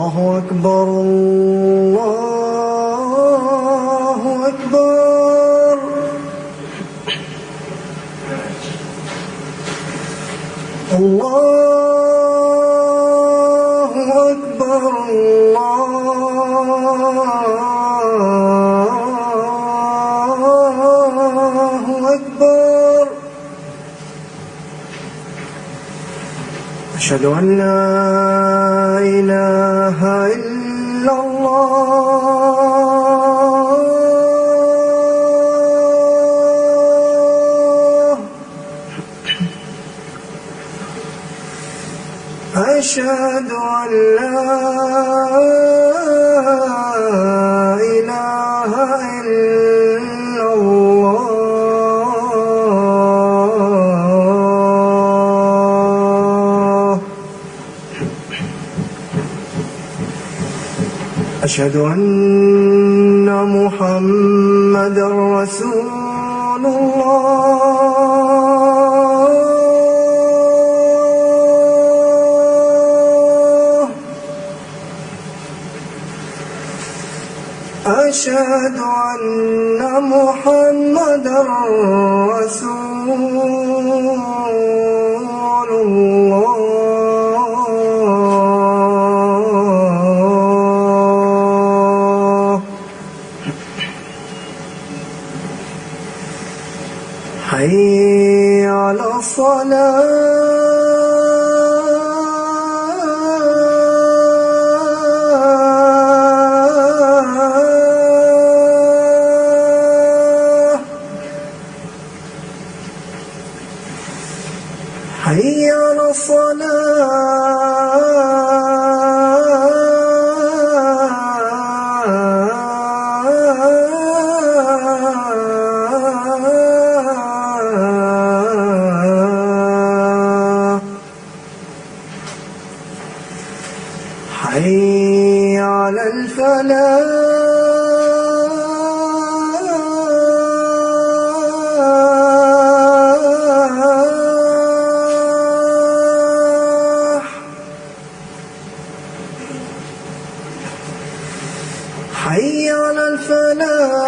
الله أكبر الله أكبر. الله أكبر الله أكبر. أشهد أن لا إله إلا الله. أشهد أن لا إله إلا الله. أشهد أن محمدًا رسول الله. أشهد أن محمدًا رسول الله. حي على الصلاة. حي على الصلاة. حي على الفلاح. حي على الفلاح.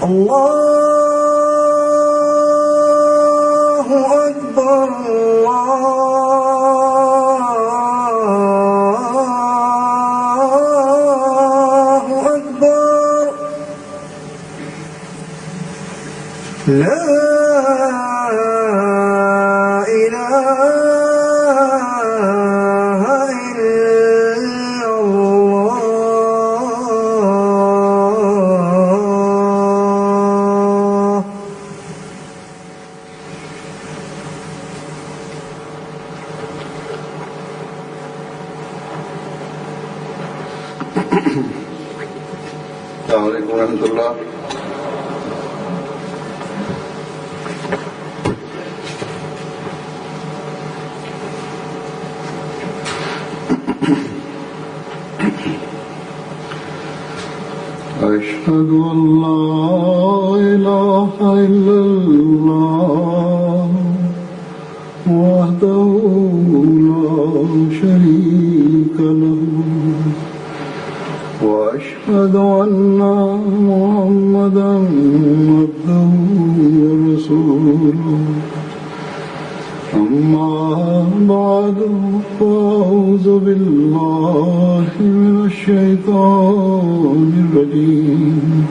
الله أكبر الله أكبر. لا إله إلا الله. السلام عليكم ورحمة الله. أشهد أن لا إله إلا الله وحده لا شريك له وأشهد أن محمدًا عبده ورسوله. أما بعد فأعوذ بالله من الشيطان الرجيم.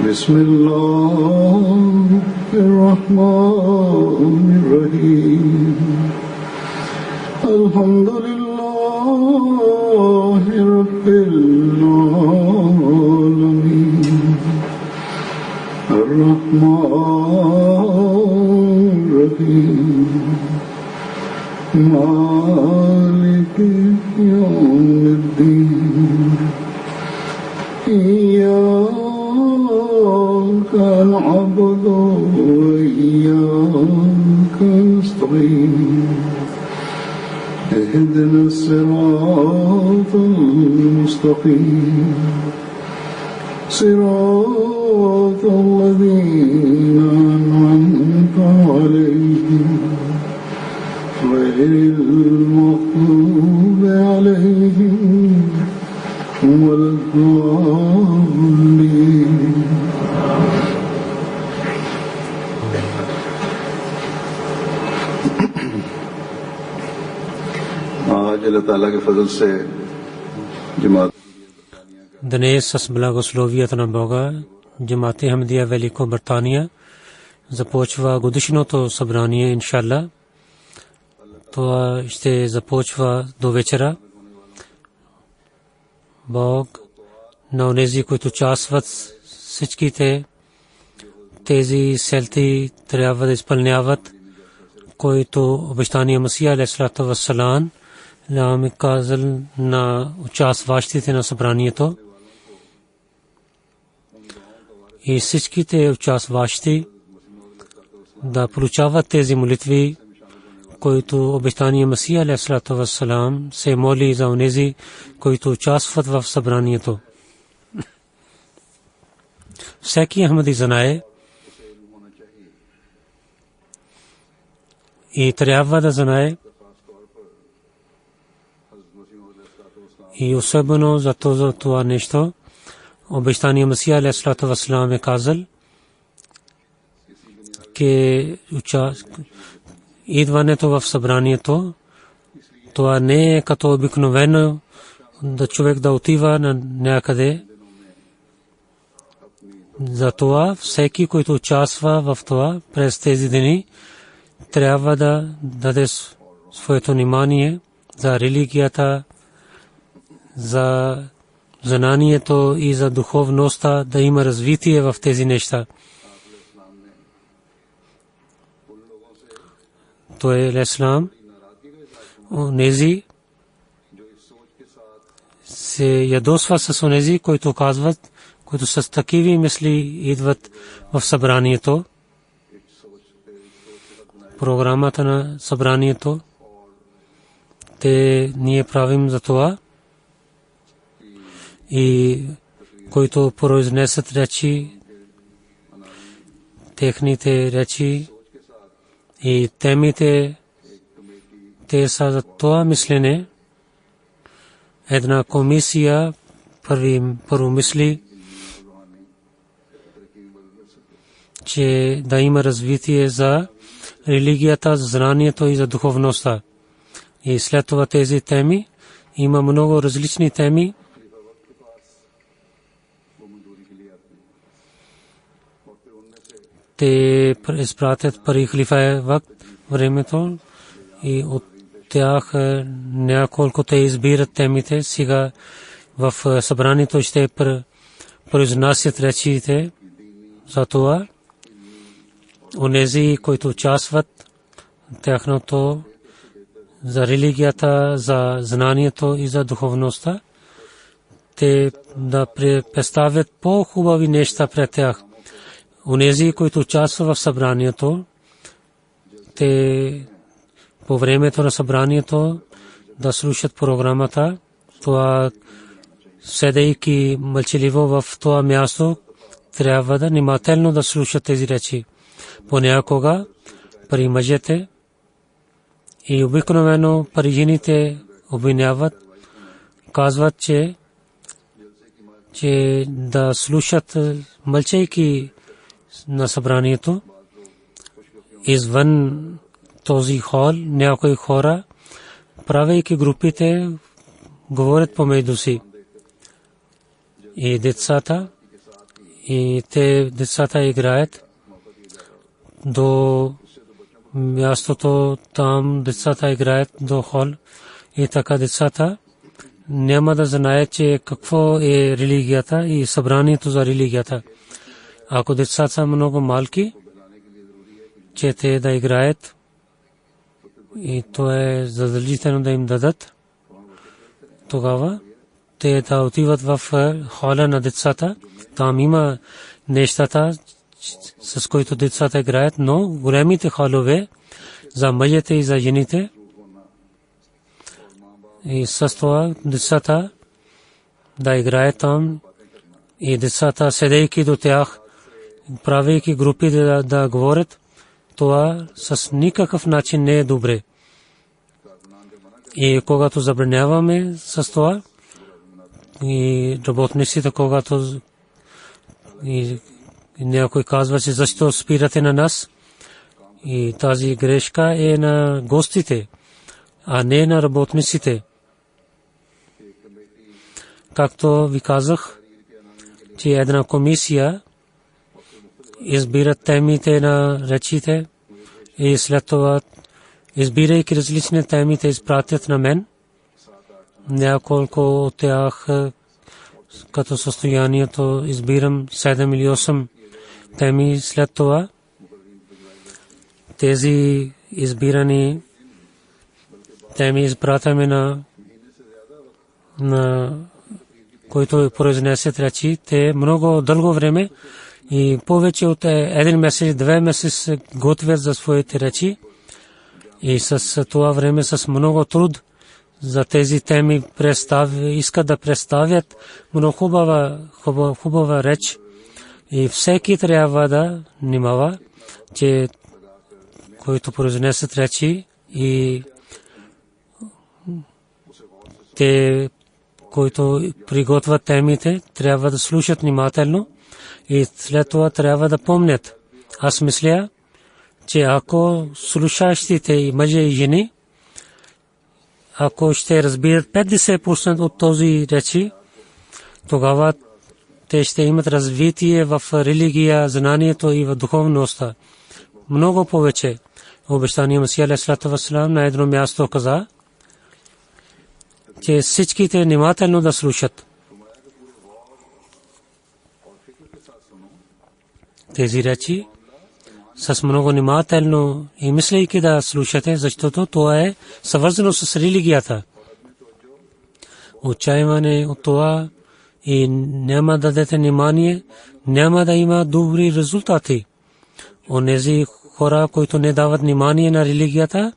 بسم الله الرحمن الرحيم. الحمد لله رب العالمين. الرحمن الرحيم. مالك يوم الدين. إياك نعبد وإياك نستعين. اهدنا الصراط المستقيم صراط الذين أنعمت عليهم غير المغضوب عليهم ولا الضالين. आज अल्लाह ताला के फजल से जमात Днес с благословията на Бога, Джамат Ахмадия Велико Британия започва годишното събрание, иншалла. Това ще започва до вечера. Бог на онези, които участват, всичките тези селти трябва да изпълняват, които обещания Масия алейхиссалату вассалам нам казал на участващите на събранието. И всичките участващи да получават тези молитви, които обещания Масия алейхиссалату вассалам се моли за онези, които участват в събранието. Всеки Ахмади знае и трябва да знае, и особено за това нещо обещания Масия алейхиссалату вассалам е казал, че идването в събранието това не е като обикновено да човек да отива на някъде. Затова всеки, който участва в това през тези дни, трябва да даде своето внимание за религията, за знанието и за духовността, да има развитие в тези неща. То е ислам. Онези се ядосва с онези, които казват, които с такива мисли идват в събранието. Програмата на събранието те ние правим за това, и които произнесат речи, техните речи и темите, те са за това мислене. Една комисия първо мисли, че да има развитие за религията, за знанието и за духовността. И след това тези теми, има много различни теми. Те изпратят пари халифа вакт времето и от тях няколко те избират темите. Сега в събранието ще произнасят речите. За това онези, които участват, тяхното за религията, за знанието и за духовността, те да представят по-хубави неща пред тях. Онези, които участват в събранието, те по времето на събранието да слушат програмата, това седейки мълчаливо в това място, трябва да внимателно да слушат тези речи. Понякога при мъжете и обикновено при жените обвиняват, казват, че да слушат мълчайки на събранието. Извън този хол някои хора, правейки групите, говорят помежду си. И децата, и те децата играят до мястото, там децата играят до хол. И така децата няма да знаят, че какво е религията и събранието за религията. Ако децата са много малки, че те да играят, и то е задължително да им дадат, тогава те да отиват в хола на децата. Там има нещата, с които децата играят, но големите холове за мъжете и за жените, И с това децата да играят там и децата седейки до тях, правейки групи да говорят, това с никакъв начин не е добре. И когато забраняваме с това, и работниците, когато и някой казва, че защо спирате на нас, и тази грешка е на гостите, а не на работниците. Както ви казах, че една комисия избира темите на речите и след това, избирайки различни темите, изпратят на мен. Няколко от тях като състоянието избирам 7 или 8 теми. След това тези избирани теми изпратяме на които произнесят речи. Те много дълго време и повече от един месец, 2 месеца готвят за своите речи. И с това време, с много труд за тези теми искат да представят много хубава реч. И всеки трябва да внимава, че които произнесат речи и те, които приготвят темите, трябва да слушат внимателно и след това трябва да помнят. Аз мисля, че ако слушащите и мъже и жени, ако ще разбират 50% от този речи, тогава те ще имат развитие в религия, знанието и в духовността. Много повече. Обещание Масия алейхиссалату вассалам на едно място каза, че всичките внимателно да слушат тези речи, с много внимателно и мислейки да слушате, защото това е свързано с религията. Отчаиване от това и няма да дадете внимание, няма да има добри резултати. Онези хора, които не дават внимание на религията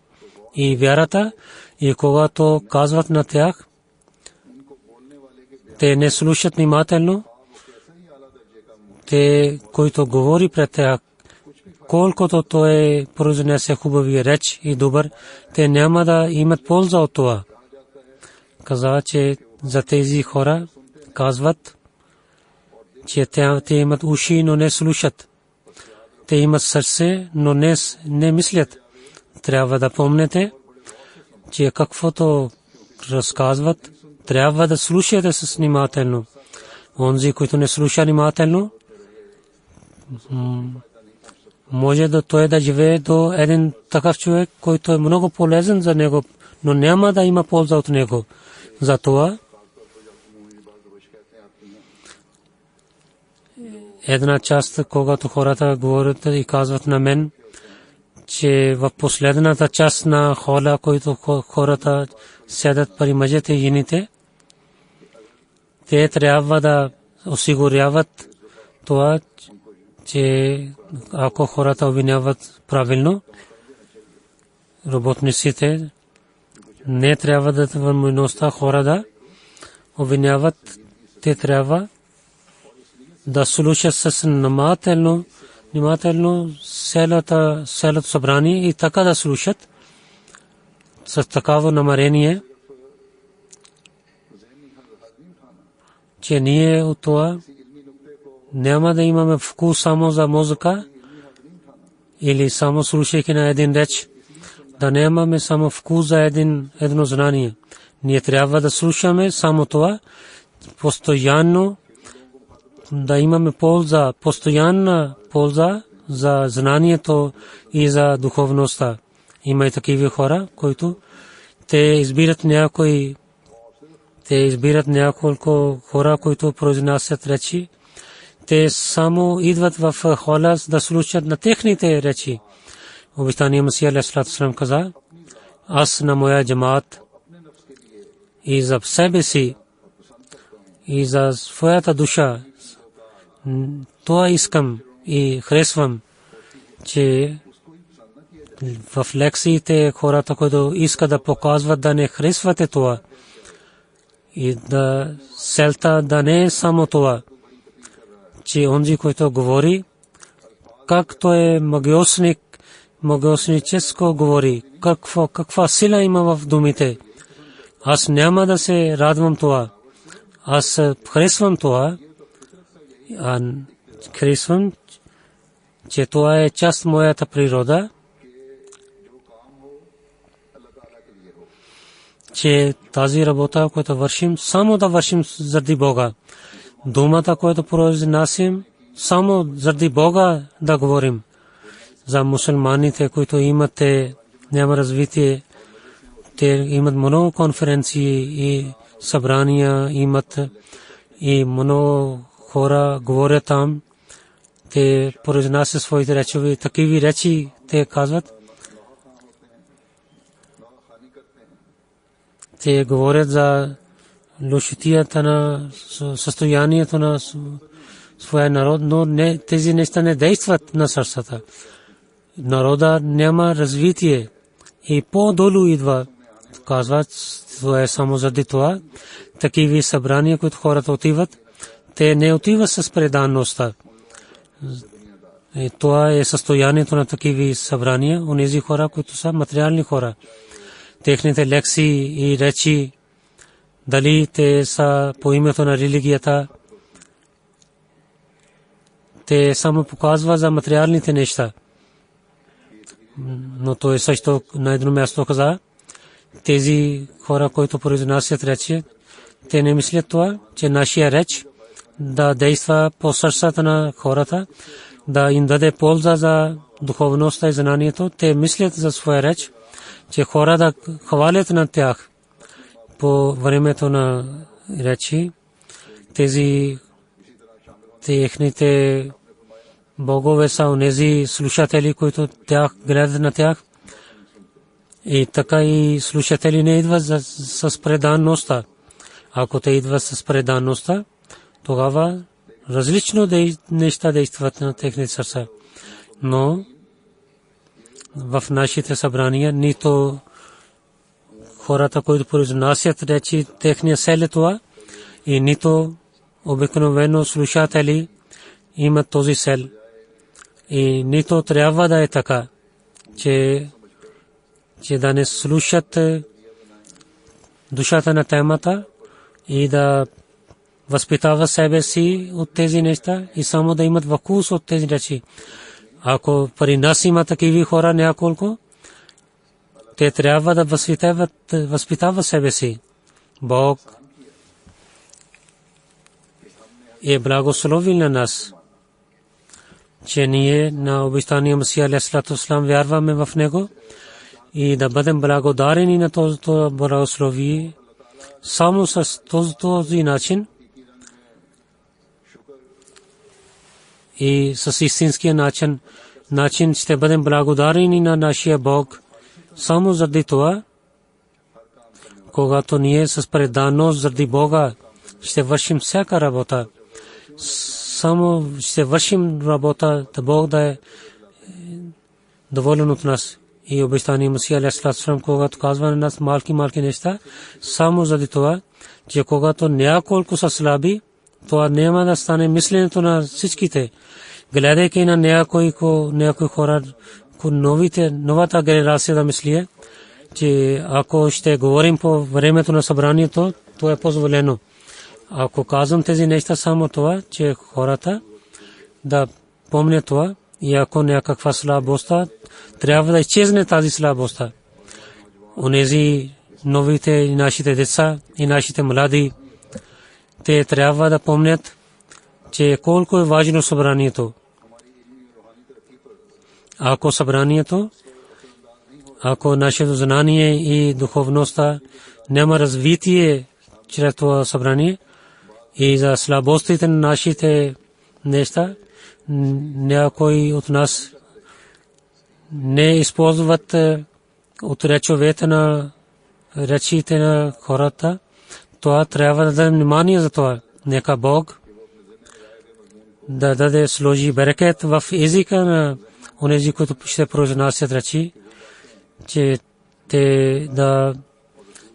и вярата, и когато казват на тях, те не слушат внимателно, те, които говори пред тях, колкото той произнесе хубави реч и добър, те няма да имат полза от това. Каза, че за тези хора казват, че те имат уши, но не слушат. Те имат сърце, но не мислят. Трябва да помните, че каквото разказват, трябва да слушате с внимателно. Онзи, които не слуша внимателно, може да той да живее до един такъв човек, който е много полезен за него, но няма да има полза от него. Затова една част, когато хората говорят и казват на мен, че в последната част на хола, който хората седат при мъжете и жените, те трябва да осигуряват това, че ако хората обвиняват правилно, работниците не трябва да дадат възможността хора да обвиняват. Те трябва да слушат с внимателно селото събрание и така да слушат с такава намерение, че ние от това няма да имаме вкус само за музика или само слушайки на един реч, да нямаме само вкус за едно знание. Ние трябва да слушаме само това, постоянно да имаме полза, постоянна полза за знанието и за духовността. Има и такива хора, които те избират няколко хора, които произнасят речи. Те само идват в хола да слушат на техните речи. Обещание Масия алейхиссалату вассалам каза, аз на моя джамаат и за себе си и за своята душа това искам и харесвам, че в лекциите хората, които искат да показват да не харесвате това и да целта да не е само това, че онзи, който говори, както е магиосническо говори, каква сила има в думите. Аз няма да се радвам това. Аз харесвам това. Харесвам, че това е част моята природа, че тази работа, която вършим, само да вършим заради Бога. Думата, която произнасим, само заради Бога да говорим. За мусулманите, които няма развитие, те имат много конференции и събрания, имат и много хора говорят там. Те произнасят своите речове, такива речи те казват. Те говорят за лошотията на състоянието на своя народ, но тези неща не действат на сърцата. Народа няма развитие и по-долу идва. Казват, това е само заради това. Такива събрания, които хората отиват, те не отиват с преданността. И това е състоянието на такива събрания. Онези хора, които са материални хора. Техните лекции и речи, дали те са по името на религията, те само показват за материалните неща. Но той също на едно място каза, тези хора, които произнасят речи, те не мислят това, че нашия реч да действа по сърцата на хората, да им даде полза за духовността и знанието. Те мислят за своя реч, че хора да хвалят на тях по времето на речи. Тези техните богове са онези слушатели, които тях гледат на тях. И така и слушатели не идват с преданността. Ако те идват с преданността, тогава различно неща действат на техните сърца. Но в нашите събрания нито хората, които произнасят речи, техния цел е това, и нито обикновено слушатели имат този цел. И нито трябва да е така, че да не слушат душата на темата и да възпитава себе си от тези неща и само да имат вкус от тези речи. Ако при нас има такива хора няколко, те трябва да възпитават себе си. Бог е благословил на нас, че ние на обещания Месия алейхиссалату вассалам вярваме в него и да бъдем благодарени на този благословие. Само с този начин и с истинския начин ще бъдем благодарени на нашия Бог. Само заради това, когато ние с преданост заради Бога ще вършим всяка работа, само ще вършим работа, да Бог да е доволен от нас. И обещания Месия алейхиссалату вассалам, когато казва на нас малки неща, само заради това, че когато няколко са слаби, това няма да стане мисленето на всичките. Гледайки на някои хора, новата генерация да мисли, че ако ще говорим по времето на събранието, то е позволено. Ако казвам тези неща, само това, че хората да помнят това, и ако някаква слабост, трябва да изчезне тази слабост. Онези новите и нашите деца и нашите млади, те трябва да помнят, че колко е важно събранието. Ако събранието, ако нашето знание и духовността няма развитие чрез това събрание и за слабостите на нашите неща, някой от нас не използват от речовете на речите на хората, това трябва да дадем внимание за това. Нека Бог да даде сложи берекет в езика на онези, които ще произнасят речи, че те да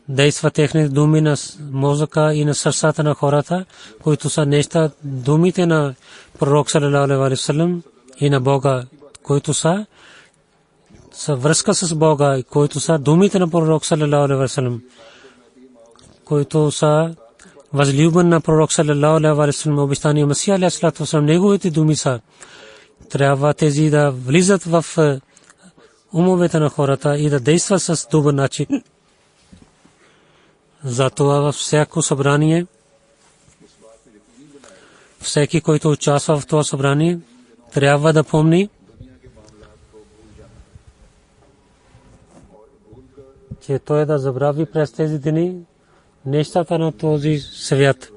действат техните думи на мозъка и на сърцата на хората, които са неща, думите на пророк саллалаху алейхи ва саллям и на Бога, които са връзка с Бога, които са думите на пророк саллалаху алейхи ва саллям, които са възлюбен на пророк саллалаху алейхи ва саллям, обещания Масия алейхи салату ва саллям, неговите думи са. Трябва тези да влизат в умовете на хората и да действат с добър начин. Затова във всяко събрание, всеки, който участва в това събрание, трябва да помни, че той да забрави през тези дни нещата на този свят.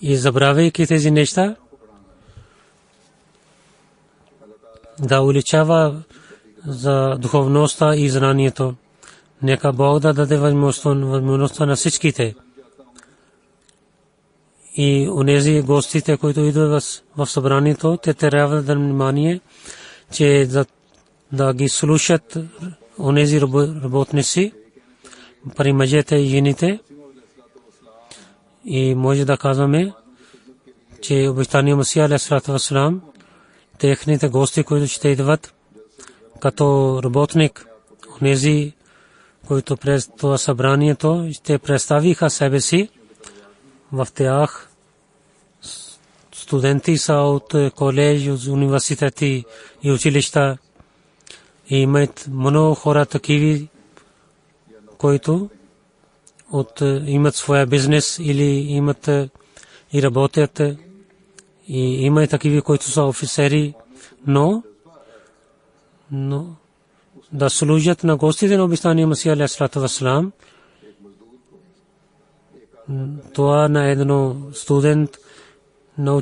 И забравяйки тези неща, да увеличава за духовността и знанието. Нека Бог да даде възможността на всичките. И онези гостите, които идват в събранието, те трябва да дадат внимание, че да ги слушат онези работници, при мъжете и жените. И може да казваме, че обещания Масия алейхи салату ва салам, техните гости, които ще идват като работник, онези, които през това събранието ще представиха себе си, в тях студенти са от колеж, от университети и училища. И имат много хора такива, които имат своя бизнес или имат и работят. И има и такива, които са офицери, но да служат на гостите на обещания Масия алейхи салату ва салам. Това на едно студент, на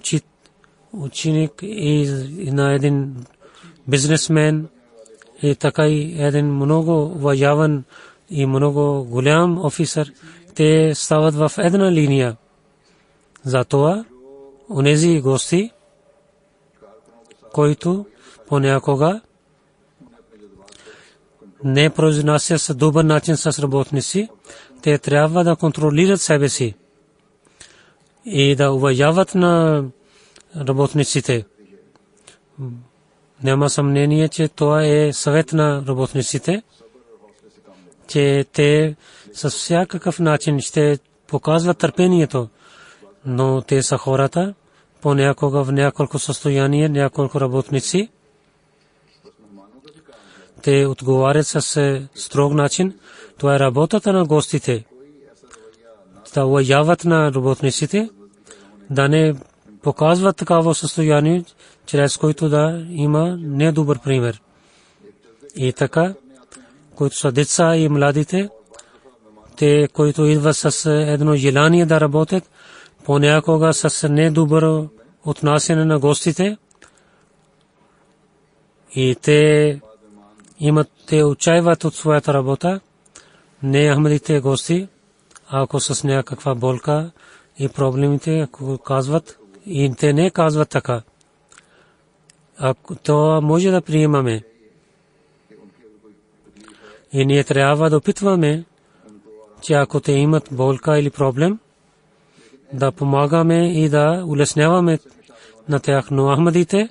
ученик и на един бизнесмен и така и един много уважаван и много голям офицер, те стават в една линия. Затова онези гости, които понякога не произнасят с добър начин с работници, те трябва да контролират себе си и да уважават на работниците. Няма съмнение, че това е съвет на работниците, че те с всякакъв начин ще показват търпението, но те са хората, понякога в няколко състояния, няколко работници, те отговарят с строг начин. Това е работата на гостите. Да уважават на работниците, да не показват такава състояние, чрез който да има недобър пример. И така, които са деца и младите, те, които идват с едно желание да работят, понякога с недобро отнасяне на гостите, и те отчаиват от своята работа. Не ахмедите гости, ако с някаква болка и проблемите, ако казват, и те не казват така, ако това може да приемаме. И ние трябва да опитваме, че ако те имат болка или проблем, да помагаме и да улесняваме на тях. Но ахмедите,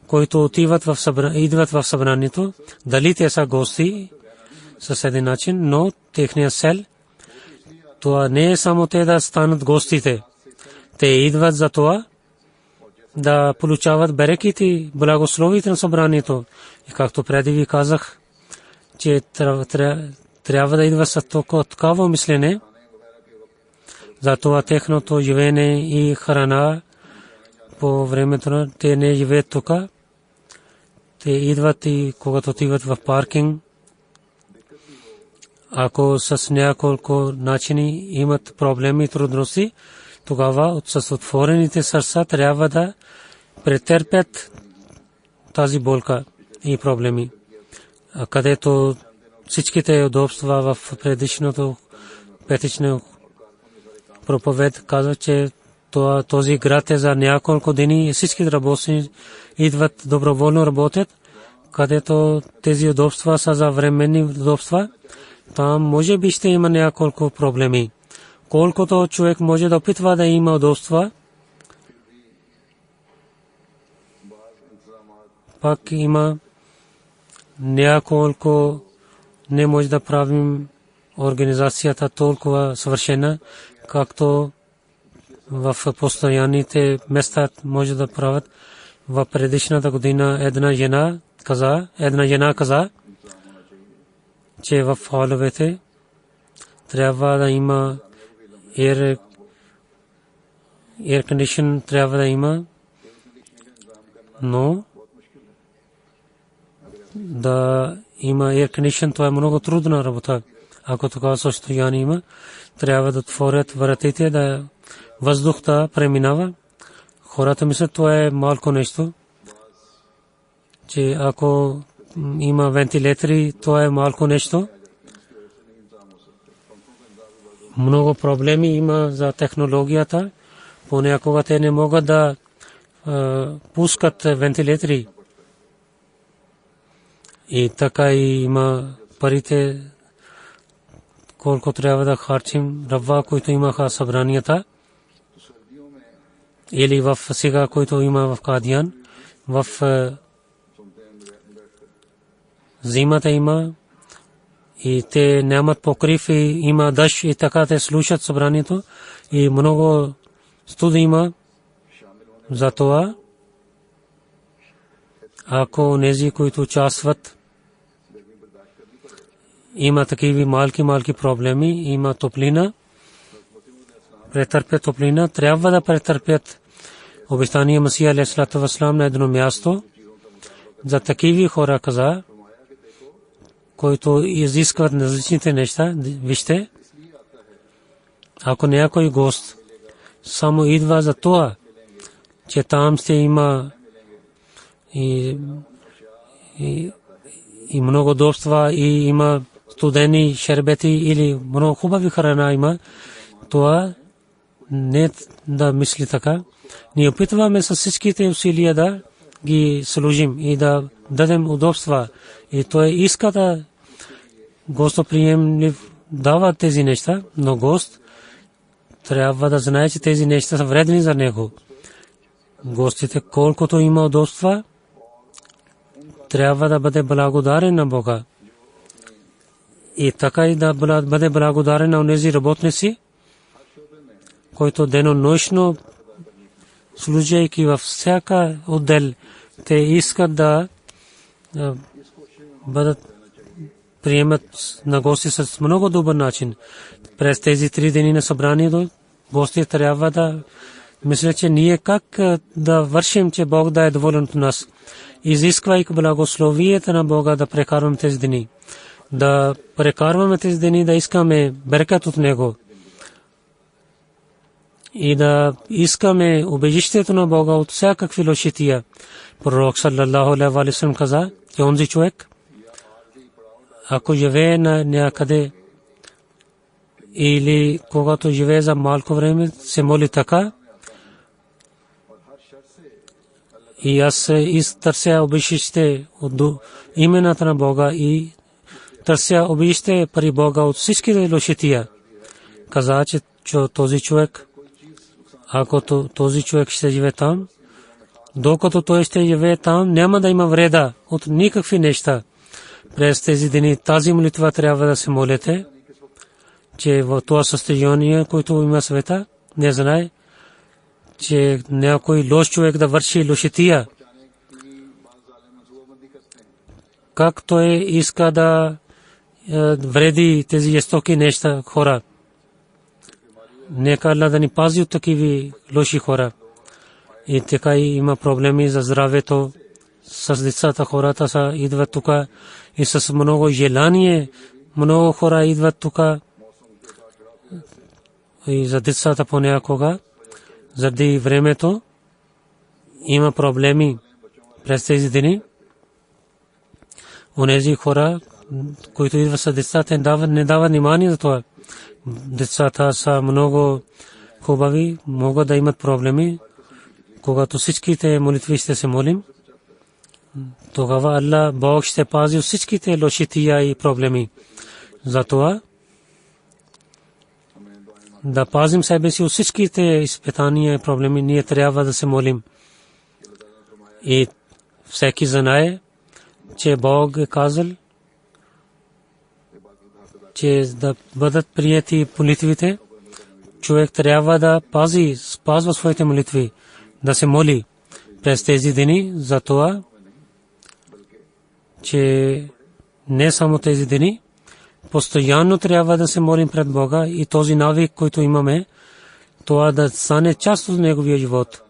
които идват в събранието, дали те са гости с един начин, но техния цел, това не е само те да станат гостите. Те идват за това да получават береките и благословите на събранието. И както преди ви казах, че трябва да идва с такова мислене, за това техното живеене и храна по времето на те не живеят тук. Те идват и когато отиват в паркинг, ако с няколко начини имат проблеми и трудности, тогава с отворените сърца трябва да претърпят тази болка и проблеми. Където всичките удобства в предишното петично проповед казва, че този град е за няколко дни и всички работници идват доброволно работят, където тези удобства са за временни удобства, там може би ще има няколко проблеми. Колкото човек може да опитва да има удобства, пак има няколко, не може да правим организацията толкова съвършена, както в постоянните места може да правят. В предишната година една жена каза, че в холовете трябва да има air condition, трябва да има, но да има air condition, това е много трудна работа. Ако такова състояние има, трябва да отворят вратите, да въздух да преминава. Хората мислят, това е малко нещо, че ако има вентилатори, това е малко нещо. Много проблеми има за технологията. Понякога те не могат да пускат вентилатори. И така и има парите, колко трябва да харчим. Рава, които имаха събранията, или в сега, който има в Кадиян, в зимата има и те нямат покрив и има дъжд и така те слушат събранието и много студ има. Затова ако нези, които участват, има такива малки проблеми, има топлина, претърпят топлина, трябва да претърпят обещания Масия алейхиссалату вассалам на едно място. За такива хора каза, които изискват различните неща, вижте, ако някой гост само идва за това, че там ще има и много удобства и има студени шербети или много хубави храна има, това не да мисли така. Ние опитваме с всичките усилия да ги служим и да дадем удобства. И той иска да гостоприемлив дава тези неща, но гост трябва да знае, че тези неща са вредни за него. Гостите, колкото има удобства, трябва да бъде благодарен на Бога. И така и да бъде благодарен на онези работници, които денонощно, служайки във всяка отдел, те искат да бъдат приемат на гости с много добър начин. През тези 3 дни на събранието гости трябва да мислят, че ние как да вършим, че Бог да е доволен от нас. Изисквайки благословията на Бога да прекарваме тези дни. Да прекарваме тези дни, да искаме берекат от Него. И да искаме убежището на Бога от всякакви лошития. Пророк саллаллаху алейхи ва саллям каза, че онзи човек, ако живее на някъде или когато живее за малко време, се моли така, и аз търся убежище от имената на Бога и търся убежище при Бога от всички лошития. Каза, че този човек, ако този човек ще живее там, докато той ще живее там, няма да има вреда от никакви неща. През тези дни тази молитва трябва да се молите, че в това състояние, което има света, не знае, че някой лош човек да върши лошития. Как той иска да вреди тези жестоки неща хора. Нека Аллах да ни пази от такива лоши хора. И така има проблеми за здравето. С децата хората са идват тук и с много желание много хора идват тук. И за децата понякога заради времето има проблеми през тези дни. Онези хора, които идват с децата, не дават внимание за това. Децата са много хубави, могат да имат проблеми. Когато всичките молитви ще се молим, тогава Аллах Бог ще пази всичките лошития и проблеми. Затова да пазим себе си от всичките изпитания и проблеми, ние трябва да се молим. И всеки знае, че Бог е казал, че да бъдат прияти молитвите, човек трябва да спазва своите молитви, да се моли през тези дни, за това, че не само тези дни, постоянно трябва да се молим пред Бога и този навик, който имаме, това да стане част от неговия живот.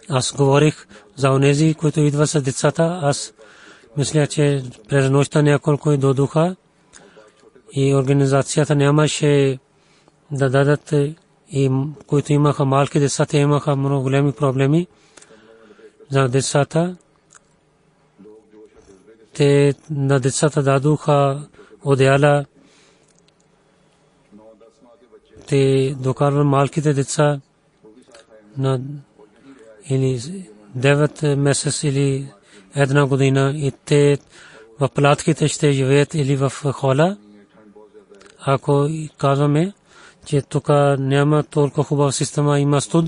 Аз говорих за онези, които идват с децата. Аз мисля, че през нощта няколко дойдоха и организацията нямаше да дадат, и които имаха малки деца, те имаха много големи проблеми за децата. Те на децата дадоха одеяла. Те докарват малките деца на или 9 месец или 1 година и те в палатките ще живеят или в хола. Ако казваме, че тук няма толкова хубава система, има студ,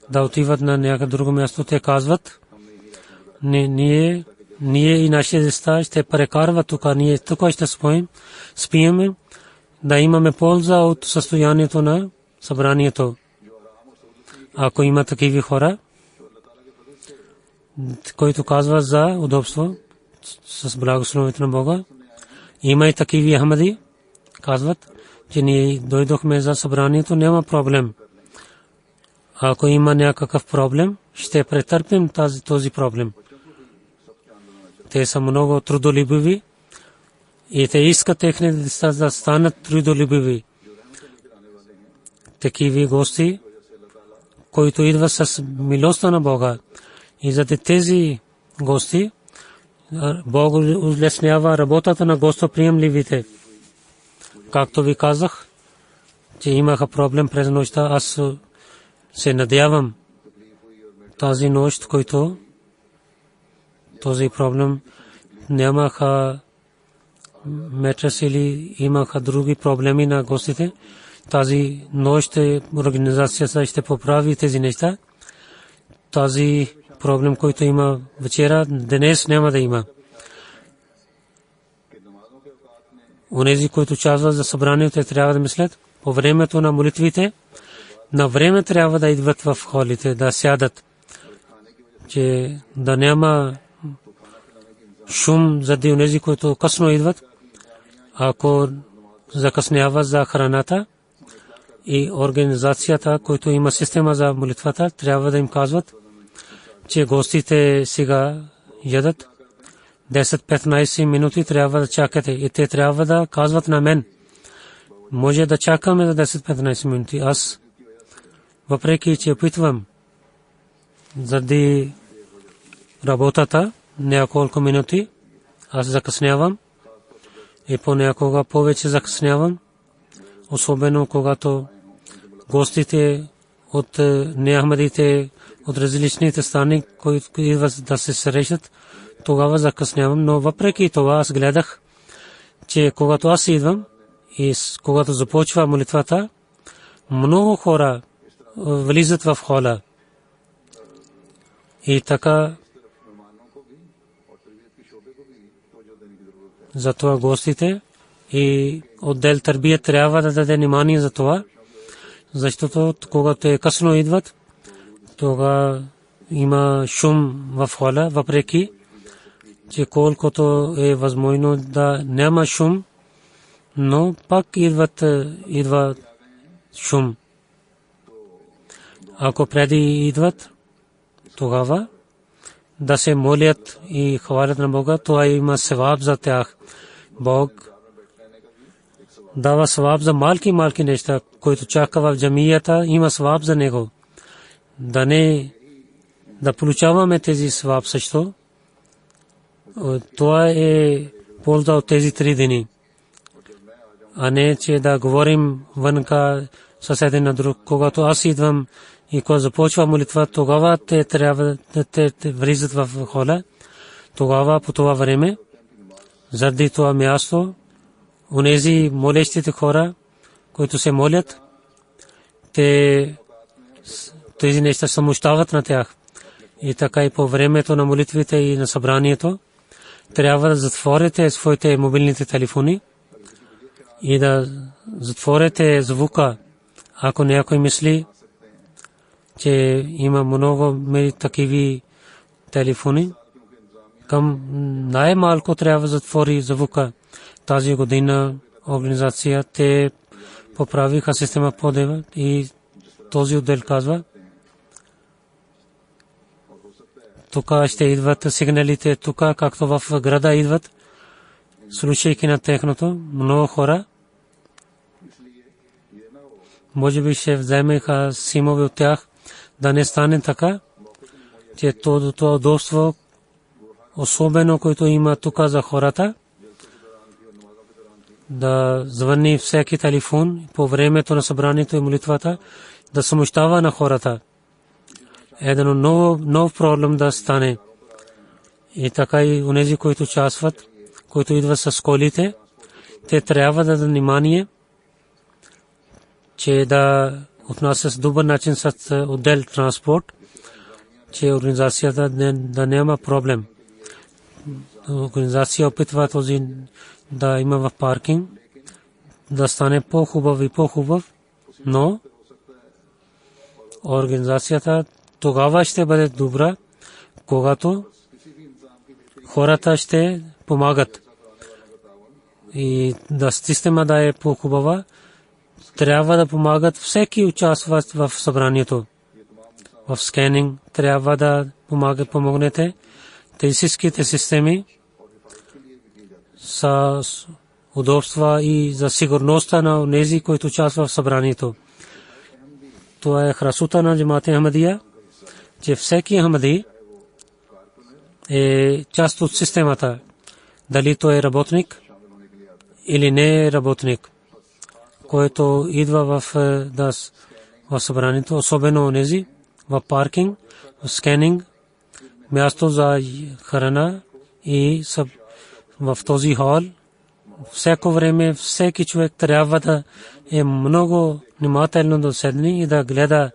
да отиват на някъде друго място, те казват, ние и нашите деца ще прекарват тук, ние тук ще спием, да имаме полза от състоянието на събранието. Ако има такива хора, които казват за удобство с благословението на Бога, има и такива Ахмади, казват, че ние дойдохме за събранието, няма проблем. Ако има някакъв проблем, ще претърпим този проблем. Те са много трудолюбиви и те искат техните деца да станат трудолюбиви. Такива гости, които идват с милостта на Бога. И за тези гости Бог улеснява работата на гостоприемливите. Както ви казах, че имаха проблем през нощта, аз се надявам тази нощ, който този проблем нямаха метрес или имаха други проблеми на гостите. Тази нощ организацията ще поправи тези неща. Тази проблем, който има вечера, днес няма да има. Онези, които участват за събранието, трябва да мислят по времето на молитвите, на време трябва да идват в холите, да сядат, че да няма шум заради онези, които късно идват. Ако закъсняват за храната и организацията, който има система за молитвата, трябва да им казват, че гостите сега ядат 10-15 минути, трябва да чакате и те трябва да казват на мен. Може да чакаме за 10-15 минути. Аз, въпреки че опитвам заради работата няколко минути, аз закъснявам и понякога повече закъснявам, особено когато гостите от неахмадите, от различните страни, които идват да се срещат, тогава закъснявам. Но въпреки това аз гледах, че когато аз идвам и когато започва молитвата, много хора влизат в хола. И така затова гостите и отдел търбия трябва да даде внимание за това, защото когато късно идват, тогава има шум в хола, въпреки че колкото е възможно да няма шум, но пак идва шум. Ако преди идват, тогава да се молят и хвалят на Бога, това има севаб за тях. Бог дава севаб за малки неща, които чака в джамията, има севаб за него. Да получаваме тези севаб също. Това е полза от тези 3 дни. А не, че да говорим вънка съседен на друг. Когато аз идвам и когато започва молитва, тогава те трябва да влизат в хола. Тогава по това време, заради това място, онези молещите хора, които се молят, тези неща смущават на тях. И така и по времето на молитвите и на събранието, трябва да затворите своите мобилните телефони и да затворите звука. Ако някой мисли, че има много такива телефони, към най-малко трябва да затвори звука. Тази година организация те поправиха система подева и този отдел казва, тук ще идват сигналите, тук както в града идват, слушайки на техното, много хора може би ще вземеха симове от тях, да не стане така, че това удобство, особено което има тук за хората, да звъни всеки телефон по времето на събранието и молитвата, да смущава на хората. Един нов проблем да стане. И така и онези, които участват, които идват с колите, те трябва да дадат внимание, че да отнасят с добър начин с отдел транспорт, че организацията да няма проблем. Организация опитва този да има в паркинг, да стане по-хубав и по-хубав, но организацията тогава ще бъде добра, когато хората ще помагат. И да система да е по-хубава, трябва да помагат всеки участващ в събранието. В скенинг трябва да помогнете. Техническите системи с удобства и за сигурността на тези, които участват в събранието. Това е красота на Джамаат Ахмадия, че всеки Ахмади е част от системата. Дали той е работник или не е работник, който идва в събранието, особено онези в паркинг, в скенинг, място за храна и в този хол. Всяко време всеки човек трябва да е много внимателно да седне и да гледа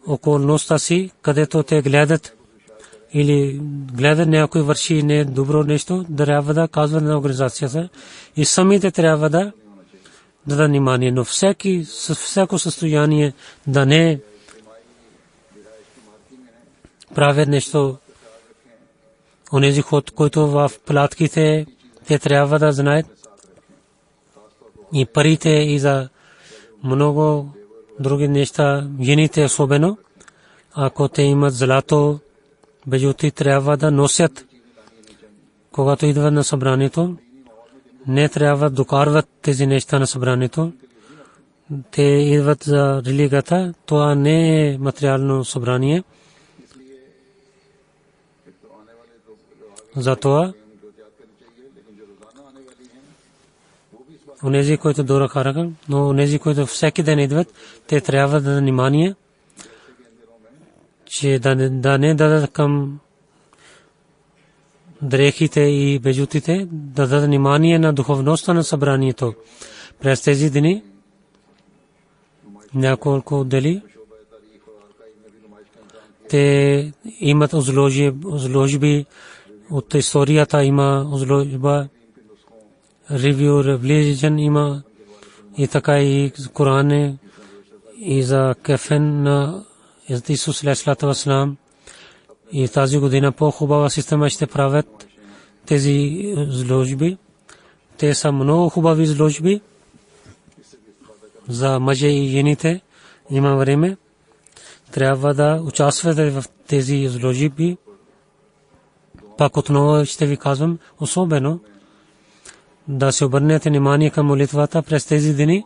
околността си, където те гледат или гледат някой върши не добро нещо, трябва да казва на организацията и самите трябва да дадат внимание, но всяко състояние да не правят нещо. Онези, които в платките, те трябва да знаят и парите и за много други неща, жените особено, ако те имат злато, бежути трябва да носят. Когато идват на събранието, не трябва да докарват тези неща на събранието. Те идват за религията, това не е материално събрание. Затова онези, които дора караха, но онези, които всеки ден идват, те трябва да внимание, че да не дадат към дрехите и бежутите, да дадат внимание на духовността на събранието. През тези дни няколко дели те имат изложби от историята, има изложба review religion има и така и Коран и за кафен на Исус алейхи вассалам. И тази година по-хубава система ще правят тези изложби. Те са много хубави изложби за мъже и жените. Има време, трябва да участвате в тези изложби. Пак отново ще ви казвам, особено да се обърнете внимание към молитвата през тези дни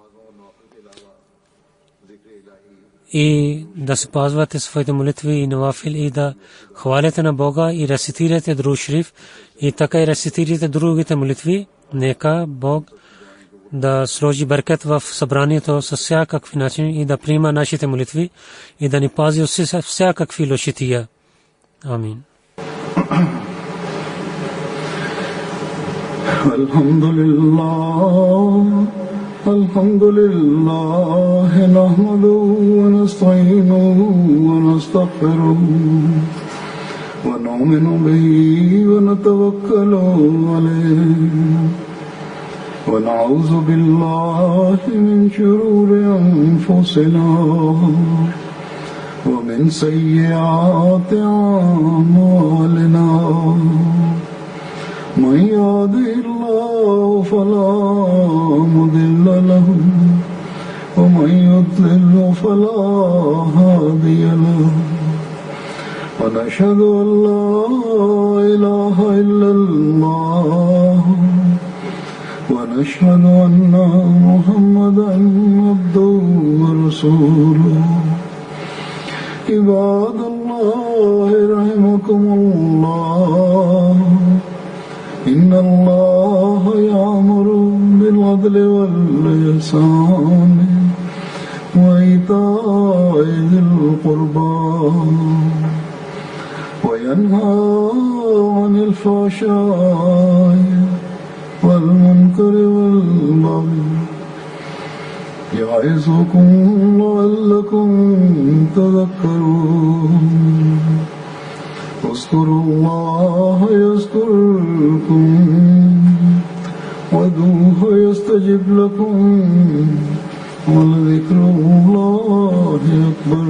и да се пазвате своите молитви и навафил и да хваляте на Бога и рецитирате Дуруд Шериф и така и рецитирате другите молитви. Нека Бог да сложи беркет в събранието с всякакви начини и да приема нашите молитви и да ни пази от всякакви лошития. Амин. الحمد لله نحمده ونستعينه ونستغفره ونؤمن به ونتوكل عليه ونعوذ بالله من شرور أنفسنا ومن سيئات أعمالنا من يهده الله فلا مضل له ومن يضلل فلا هادي له ونشهد أن لا إله إلا الله ونشهد أن محمدا عبده ورسوله عباد الله رحمكم الله إن الله يأمر بالعدل والإحسان وإيتاء ذي القربى وينهى عن الفحشاء والمنكر والبغي يعظكم لعلكم تذكرون اذكروا الله يذكركم وادعوه يستجب لكم ولذكر الله أكبر.